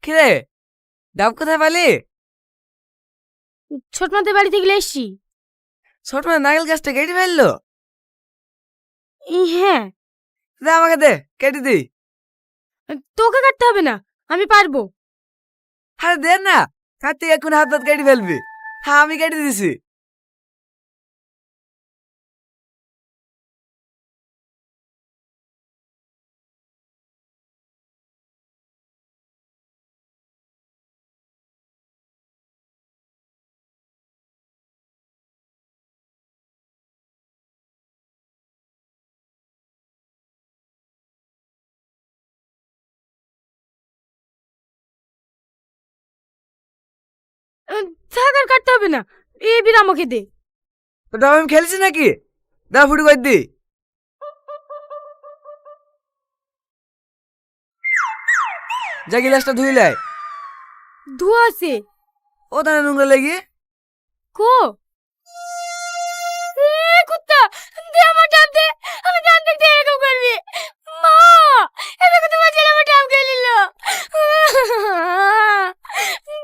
কিরে, ডাব কোথায় পালি? ছোট মাদের বাড়ি থেকে এসছি। ছোট মানে নারকেল গাছটা কেটে ফেললো? হ্যাঁ। দে আমাকে দে, কেটে দিই। তোকে কাটতে হবে না, আমি পারবো। আরে দে না, কাটতে এখন হাত হাত কেটে ফেলবি। হ্যাঁ আমি কেটে দিছি। থাক, আর কাটতে হবে না, এ বির আমাকে দে। তো ডাব আমি খেলছি নাকি? দা ফুটু করে দি। যা গিলাসটা ধুইলাই। ধোয়া আছে। ও দানা নোংরা লেগে। কো কুত্তা, দে আমার ডাব দে। আমি জানতে তুই এরকম করবি। মা, এদিকে তোমার ছেলে আমার ডাব খেয়ে নিল।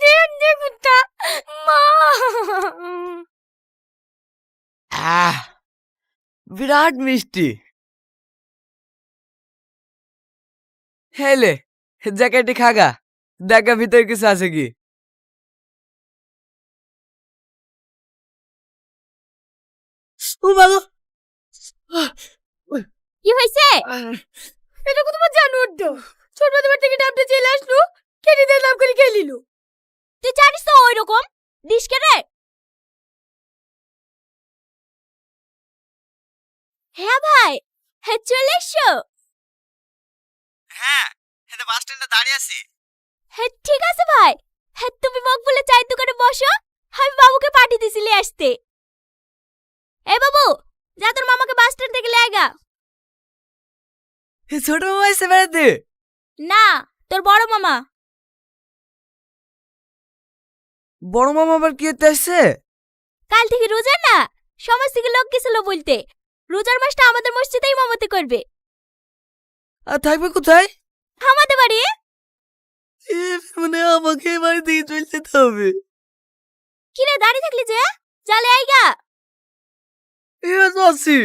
দে দে কুত্তা, মা। আহ, বিরাট মিষ্টি। হেলে, জ্যাকেটে খাগা, দেখা ভিতরে কিছু আছে কি। ও বাবা, কি হয়েছে? এটা কত তোমার জানোয়ার তো। ছোট বাবার থেকে ডাবটা চলে আসলো, কেটে দিয়ে লাভ করে খেয়ে নিল। তুই জানিস তো ওই রকম দিস কে রে? হ্যাঁ ভাই, হ্যাঁ চলে এসো। হ্যাঁ, এটা বাস স্ট্যান্ডে দাঁড়িয়ে আছি। হ্যাঁ ঠিক আছে ভাই। হ্যাঁ তুমি মগ বলে চায়ের দোকানে বসো, আমি বাবুকে পাঠিয়ে দিছিলি আসতে। এ বাবু, যা তোর মামাকে বাস স্ট্যান্ড থেকে লে আয়গা। ছোট মামা এসে বেড়াতে? না, তোর বড় মামা। বড় মামা আবার কি করতে আসছে? কাল থেকে রোজা না, সমাজ থেকে লোক গেছিল বলতে রোজার মাসটা আমাদের মসজিদেই ইমামতি করবে। আর থাকবে কোথায়? আমাদের বাড়ি। মানে আমাকে বাড়ি থেকে চলে যেতে হবে? কি রে দাঁড়িয়ে থাকলি যে, চলে আইগা। আছি।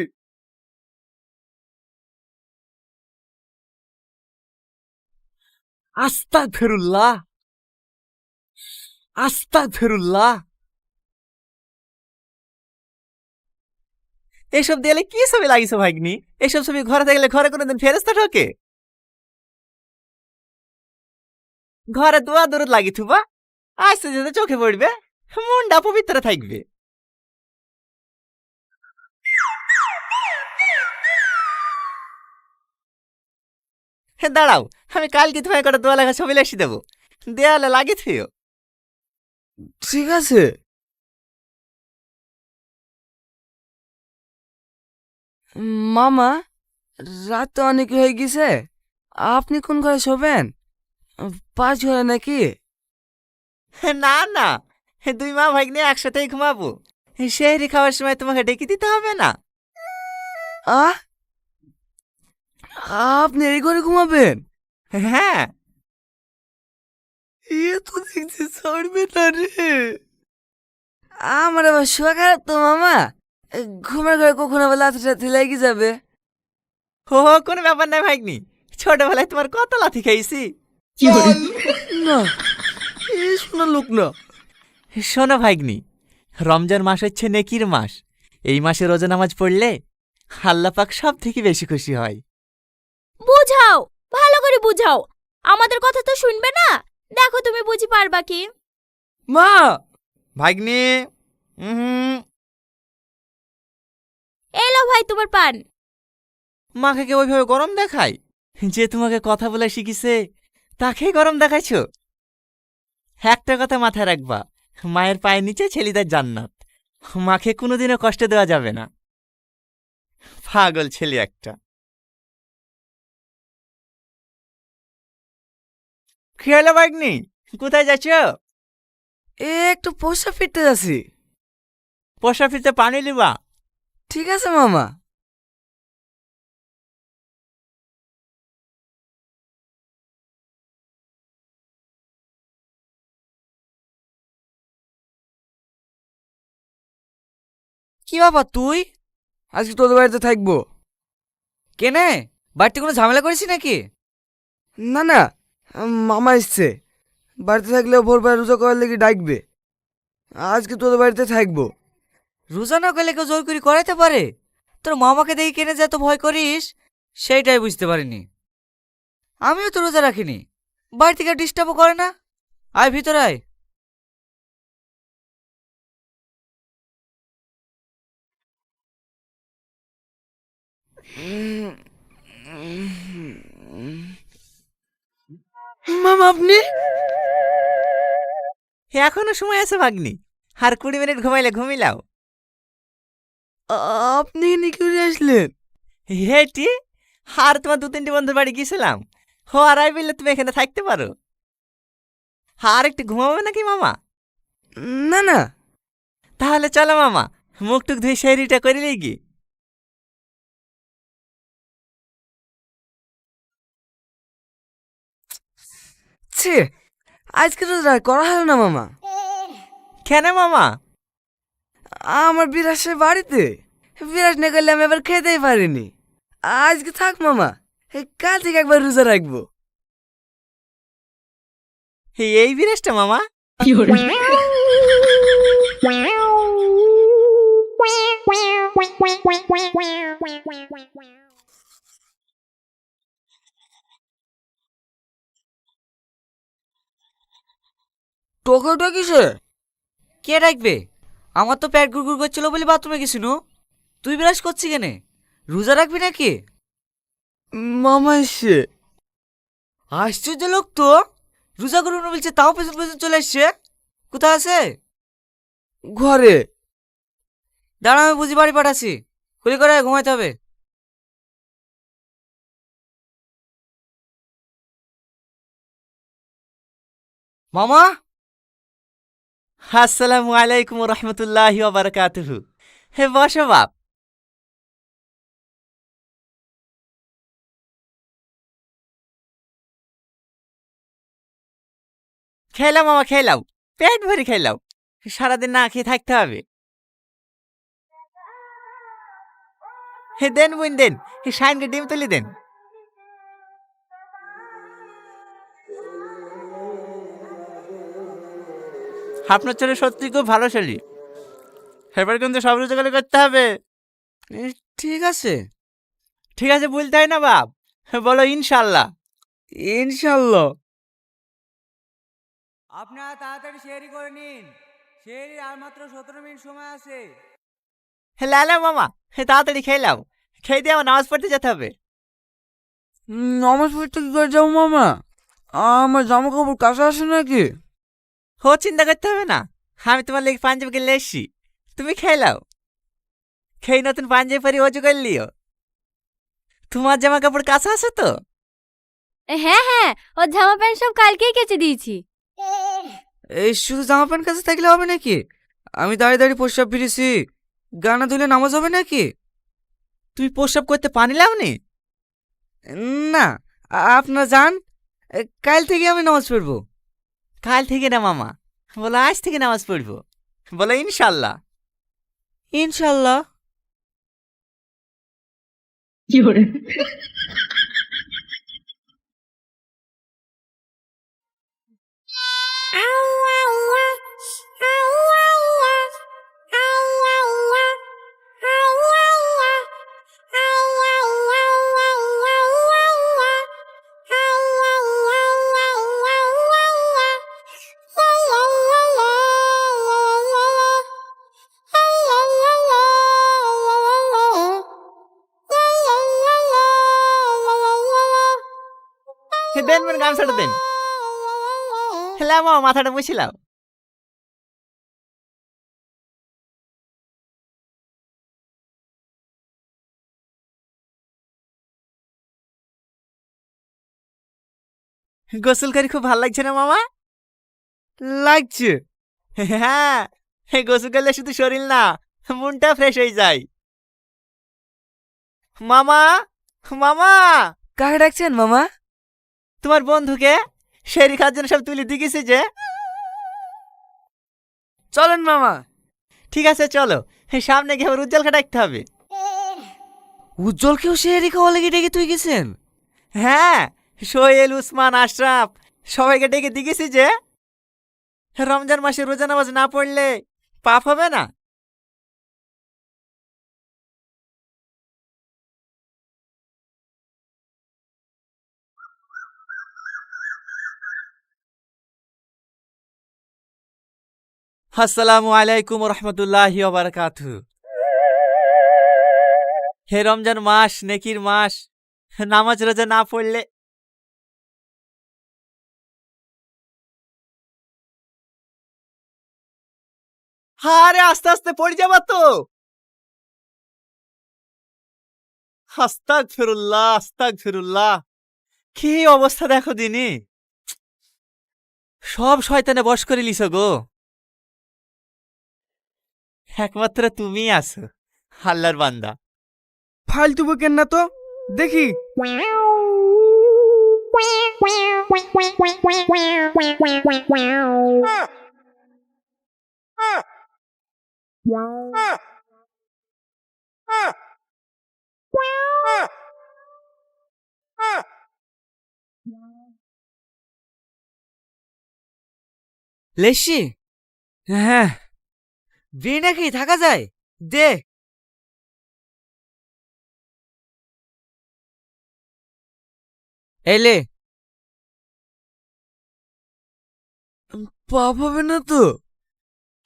আস্তাগফিরুল্লাহ, আস্তাগফিরুল্লাহ। এসব দেয়ালে কি ছবি লাগিয়েছো ভাগ্নি? এসব ছবি ঘরে থাকলে ঘরে কোনোদিন ফেরেস্তা ঢোকে? ঘরে দোয়া দরুদ লাগি থুবা, আস্তে যেতে চোখে পড়বে, মনটা পবিত্র থাকবে। দাঁড়াও, আমি কালকে তোমায় করে দোয়া লেখা ছবি লেখি দেবো, দেয়ালে লাগি থুও। ঠিক আছে। মামা, রাত তো অনেক হয়ে গেছে, আপনি কোন ঘরে শোবেন? পাঁচ ঘরে নাকি? না না, দুই মা ভাগ্নে একসাথেই ঘুমাবো। সেহরি খাওয়ার সময় তোমাকে ডেকে দিতে হবে না। আহ, আপনি এই ঘরে ঘুমাবেন? হ্যাঁ। এ তো দেখছি ছাড়বে না রে। আমার আবার শোয়া খারাপ তো মামা, ঘুমের ঘরে কখনো আবার লাথি টাথি লেগে যাবে। হো কোনো ব্যাপার নাই ভাগ্নি, ছোটবেলায় তোমার কত লাথি খাইছি। না, এ শোনা লোক না। শোনো ভাগ্নি, রমজান মাস হচ্ছে নেকির মাস। এই মাসে রোজা নামাজ পড়লে আল্লাহ পাক সব থেকে বেশি খুশি হয়। বুঝাও, ভালো করে বুঝাও, আমাদের কথা তো শুনবে না। দেখো তুমি বুঝি পারবা কি। মা, ভাগ্নি, এলো ভাই তোমার পান। মাকে কে ওইভাবে গরম দেখায়? যে তোমাকে কথা বলে শিখিছে তাকে গরম দেখাইছো? একটা কথা মাথায় রাখবা, মায়ের পায়ের নিচে ছেলেদের জান্নাত, মাকে কোনোদিনও কষ্ট দেওয়া যাবে না। পাগল ছেলে একটা। কি হলো ভাগ্নি, কোথায় যাচ্ছ? এ একটু পোষা ফিরতে যাচ্ছি। পোষা ফিরতে পানি লিবা? ঠিক আছে মামা। কি ব্যাপার তুই? আজকে তোদের বাড়িতে থাকবো। কেনে? বাড়িতে কোনো ঝামেলা করেছি নাকি? না না, মামা এসছে। বাড়িতে থাকলে ভোরবেলা রোজা করার লেগে ডাকবে। আজকে তোদের বাড়িতে থাকবো। রোজা না করলে কেউ জোর করে করাইতে পারে? তোর মামাকে দেখে কেনে যে এত ভয় করিস, সেইটাই বুঝতে পারিনি। আমিও তো রোজা রাখিনি, বাড়ি থেকে ডিস্টার্বও করে না। আয় ভিতরে আয়। মামা আপনি? এখনো সময় আছে ভাগ্নি, আর 20 মিনিট ঘুমাইলে ঘুমিলাও। আপনি এখানে কি করে আসলেন? হেটি, আর তোমার 2-3টি বন্ধুর বাড়ি গিয়েছিলাম। হো আর আই বললে তুমি এখানে থাকতে পারো। আর একটু ঘুমাবে নাকি মামা? না না। তাহলে চলো মামা, মুখ টুক ধুয়ে শেরিটা করে লিগি। ছি, আজকে রোজা করা হলো না মামা। কেন মামা? আমার বিরাসের বাড়িতে, বিরাস না করলে আমি এবার খেতেই পারিনি। আজকে থাক মামা, কাল থেকে একবার রোজা রাখবো। এই বিরেশটা মামা? টোকাটা কিসে? কে ডাকবে? আমার তো পেট গুড়গুড় করছিল বলে বাথরুমে গেছিল। তুই বিরাস করছি কেনে? রোজা রাখবি নাকি? মামা এসছে। আশ্চর্য লোক তো, রোজা করবো না বলছে তাও পেছন পেছন চলে এসছে। কোথায় আছে? ঘরে। দাঁড়া, আমি বুঝি বাড়ি পাঠাচ্ছি। খুলি করে ঘুমাইতে হবে। মামা। আসসালামু আলাইকুম রহমতুল্লাহি ওয়া বারাকাতুহু। হে বসো বাপ। খেলাও মামা খেলাও, পেট ভরে খেলাও, সারাদিন না খেয়ে থাকতে হবে। হে দেন বুন দেন, হে শাইনকে ডিম তুলি দেন। আপনার ছেলে সত্যি খুব ভালো ছেলে, এবার কিন্তু সব রোজগার করতে হবে। ঠিক আছে। ঠিক আছে বলতে হয় না বাপ, বলো ইনশাল্লাহ। ইনশাল্লাহ। আপনারা তাড়াতাড়ি শেয়ারি করে নিন, শেয়ারির আর মাত্র 17 মিনিট সময় আছে। হে লালা মামা, হে তাড়াতাড়ি খেলাও, খেয়ে দিয়ে আমার নামাজ পড়তে যেতে হবে। নামাজ পড়তে কি করে যাবো মামা? আমার জামা কাপড় কাছে আসে নাকি? হো চিন্তা করতে হবে না, আমি তোমার লেগে পাঞ্জাবি কিনলে এসছি, তুমি খেলাও। খেয়ে নতুন পাঞ্জাবি পরি অজু করে লিও। তোমার জামা কাপড় কাছে আছে তো? হ্যাঁ হ্যাঁ, ওর জামা প্যান্ট সব কালকেই কেচে দিয়েছি। এই শুধু জামা প্যান্ট কাছে থাকলে হবে নাকি? আমি দাঁড়িয়ে দাঁড়িয়ে প্রস্রাব ফিরেছি, গানা ধুলে নামাজ হবে নাকি? তুমি প্রস্রাব করতে পানি লাওনি? না, আপনারা যান, কাল থেকে আমি নামাজ পড়বো। কাল থেকে না মামা, বলো আজ থেকে নামাজ পড়বো, বলো ইনশাল্লাহ। ইনশাল্লাহ। দেন মানে গামছাটা দেন। হেলা মামা মাথাটা বসিলাম। গোসল করে খুব ভালো লাগছে না মামা? লাগছে। হ্যাঁ, গোসল করলে শুধু শরীর না, মনটা ফ্রেশ হয়ে যায়। মামা, মামা। কাকে ডাকছেন মামা? তোমার বন্ধুকে শেরি খাওয়ার জন্য সব তুলে দিয়েছে যে। চলেন মামা। ঠিক আছে চলো, সামনে গিয়ে আবার উজ্জ্বলকে ডাকতে হবে। উজ্জ্বলকেও সেহরি খাওয়া লেগে ডেকে তুই গেছেন? হ্যাঁ, সোহেল, উসমান, আশরাফ সবাইকে ডেকে দিয়েছি যে রমজান মাসে রোজা নামাজ না পড়লে পাপ হবে না। আসসালামু আলাইকুম রহমতুল্লাহি ওয়া বারাকাতুহু। হে রমজান মাস, নেকির মাস, নামাজ রোজা না পড়লে আরে আস্তে আস্তে পড়ে যাবা তো। আস্তাগফিরুল্লাহ, আস্তাগফিরুল্লাহ। কি অবস্থা দেখো দিনি, সব শয়তানে বশ করে লিছো গো। একমাত্র তুমি আছো আল্লাহর বান্দা। ফালতু বকেন না তো, দেখি। লেসি? হ্যাঁ, বিয়ে নাকি থাকা যায়? দে। এলে পাপ হবে না তো?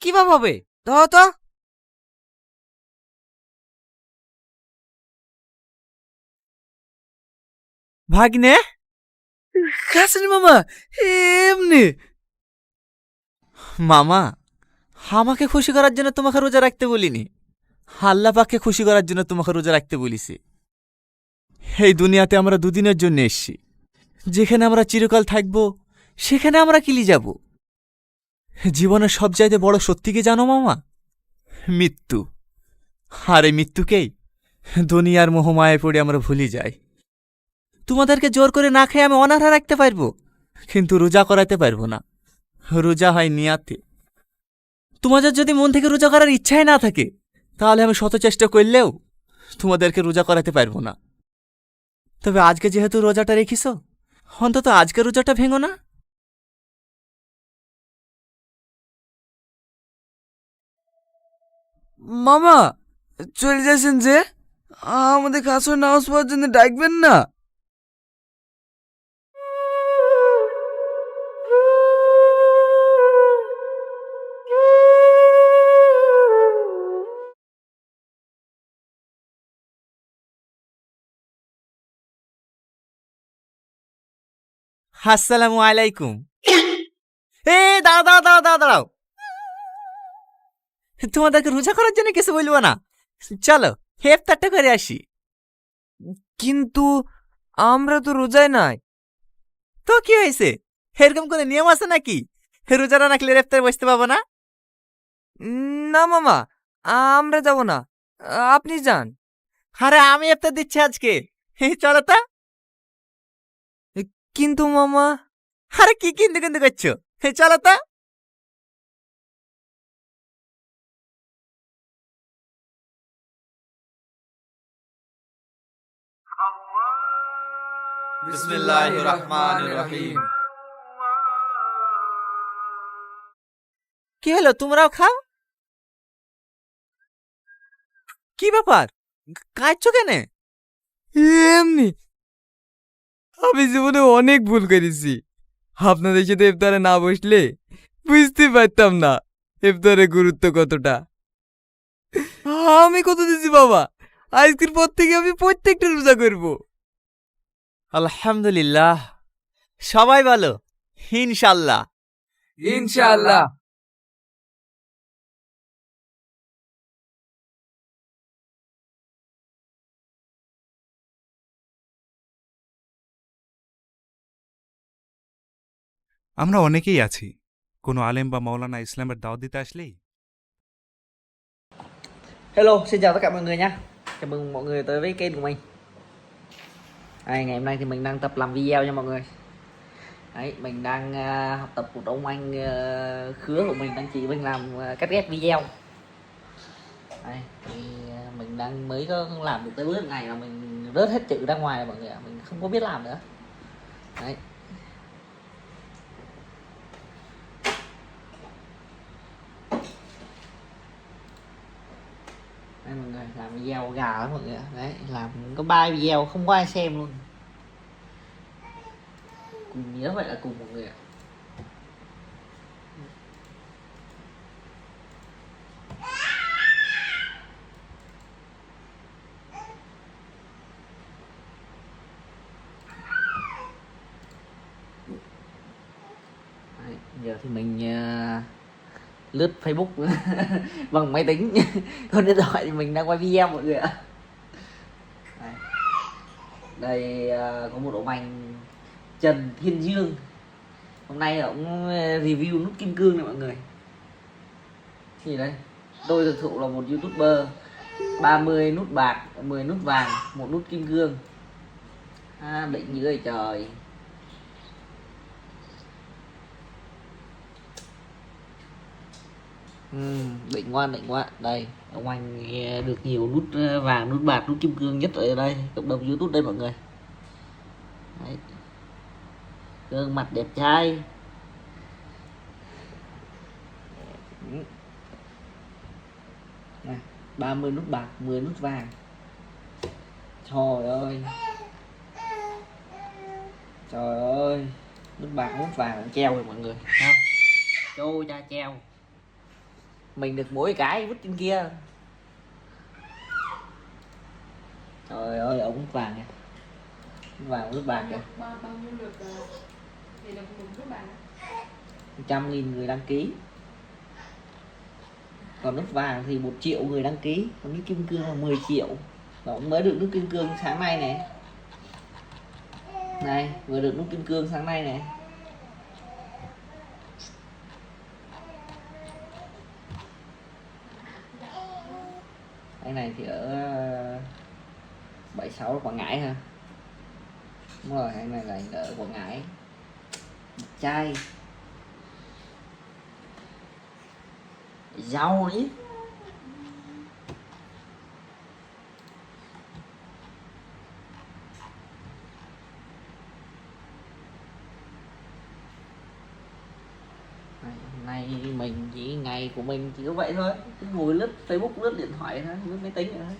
কি পাপ হবে? ধরো তো। ভাগ্নে, কাসনি মামা, এমনি। মামা, আমাকে খুশি করার জন্য তোমাকে রোজা রাখতে বলিনি, আল্লাহ পাককে খুশি করার জন্য তোমাকে রোজা রাখতে বলিছি। এই দুনিয়াতে আমরা দুদিনের জন্য এসছি, যেখানে আমরা চিরকাল থাকবো সেখানে আমরা কিলি যাব। জীবনের সবচাইতে বড় সত্যি কি জানো মামা? মৃত্যু। আর এই মৃত্যুকেই দুনিয়ার মোহমায় পড়ে আমরা ভুলে যাই। তোমাদেরকে জোর করে না খেয়ে আমি অনাহার রাখতে পারবো, কিন্তু রোজা করাতে পারবো না। রোজা হয় নিয়াতে। তোমাদের যদি মন থেকে রোজা করার ইচ্ছাই না থাকে, তাহলে আমি শত চেষ্টা করলেও তোমাদেরকে রোজা করাতে পারবো না। তবে আজকে যেহেতু রোজাটা রেখিস, অন্তত আজকে রোজাটা ভেঙো না। মামা চলে যাচ্ছেন যে, আমাদের কাছে নামাজ পড়ার জন্য ডাকবেন না? আসসালামু আলাইকুম। এ দাঁড়াও দাঁড়াও দাঁড়াও দাঁড়াও দাঁড়াও, তোমাদেরকে রোজা করার জন্য কিছু বলবো না, চলো ইফতারটা করে আসি। কিন্তু আমরা তো রোজায় নাই। তো কি হয়েছে, এরকম কোনো নিয়ম আছে নাকি রোজা না রাখলে ইফতারে বসতে পাবো না? না মামা, আমরা যাব না, আপনি যান। আরে আমি ইফতার দিচ্ছি আজকে, চলো তো। কিন্তু মামা। আরে কি কিন্তু কিন্তু করছো, চলো তো। বিসমিল্লাহির রহমানির রহিম। কি হলো, তোমরাও খাও? কি ব্যাপার, কাঁদছো কেনে? এমনি, আমি জীবনে অনেক ভুল করেছি। আপনাদের সাথে ইফতারে না বসলে বুঝতে পারতাম না ইফতারের গুরুত্ব কতটা। আমি কত দিছি বাবা, আজকের পর থেকে আমি প্রত্যেকটা রোজা করব। আলহামদুলিল্লাহ, সবাই বলো ইনশাল্লাহ। ইনশাআল্লাহ। আমরা অনেকেই আছি, কোনো alim বা maulana ইসলামের দাওয়াত দিতে আসলেই Hello, xin chào tất cả mọi người nha. Chào mừng mọi người tới với kênh của mình. Ngày hôm nay thì mình đang tập làm video nha mọi người. Đấy, mình đang học tập của ông anh Khứa của mình đang chỉ mình làm cắt ghép video. Đây, thì mình đang mới có làm được tới bước này là mình rớt hết chữ ra ngoài rồi mọi người ạ, mình không có biết làm nữa. Đấy. Đây mọi người, làm video gà lắm mọi người ạ. Đấy, làm có 3 video không có ai xem luôn. Cùng nhớ vậy là cùng mọi người ạ. Đấy, giờ thì mình lướt Facebook bằng máy tính còn điện thoại thì mình đang quay video mọi người ạ. Đây, đây có một ổ bánh Trần Thiên Dương, hôm nay ông review nút kim cương này mọi người. Thì đây, tôi thực thụ là một youtuber, 30 nút bạc, 10 nút vàng, một nút kim cương. Định dưới trời. Định ngoan đây ông anh được nhiều nút vàng, nút bạc, nút kim cương nhất ở đây cộng đồng YouTube đây mọi người. Đấy. Gương mặt đẹp trai. Này, 30 nút bạc, 10 nút vàng. Trời ơi. Trời ơi. Nút bạc, nút vàng cũng treo rồi mọi người. Không? Chô cha treo. Mình được mỗi cái vứt trên kia. Trời ơi, ống nút vàng kìa. Nút vàng, nút bạc kìa. Bao nhiêu lượt thì được một nút bạc? 100.000 người đăng ký. Còn nút vàng thì 1 triệu người đăng ký. Còn nút kim cương là 10 triệu. Và cũng mới được nút kim cương sáng nay này. Này, vừa được nút kim cương sáng nay này. Cái này thì ở 76 Quảng Ngãi ha. Đúng rồi, cái này là ở Quảng Ngãi. Trai giàu đấy. Hôm nay mình chỉ ngày của mình chỉ có vậy thôi, cứ ngồi lướt Facebook, lướt điện thoại thôi, lướt máy tính thôi.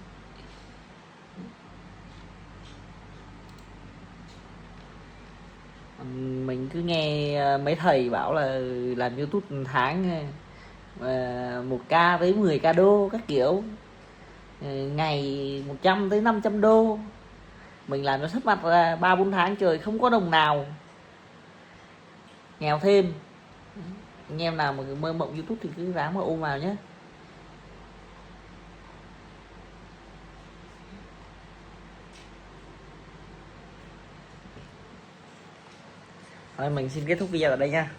Mình cứ nghe mấy thầy bảo là làm YouTube một tháng 1k tới 10k đô các kiểu, ngày 100 tới 500 đô. Mình làm cho sắp mặt ra 3-4 tháng trời không có đồng nào, nghèo thêm. Anh em nào mà mơ mộng YouTube thì cứ ráng mà ôm vào nhé. Thôi mình xin kết thúc video ở đây nha.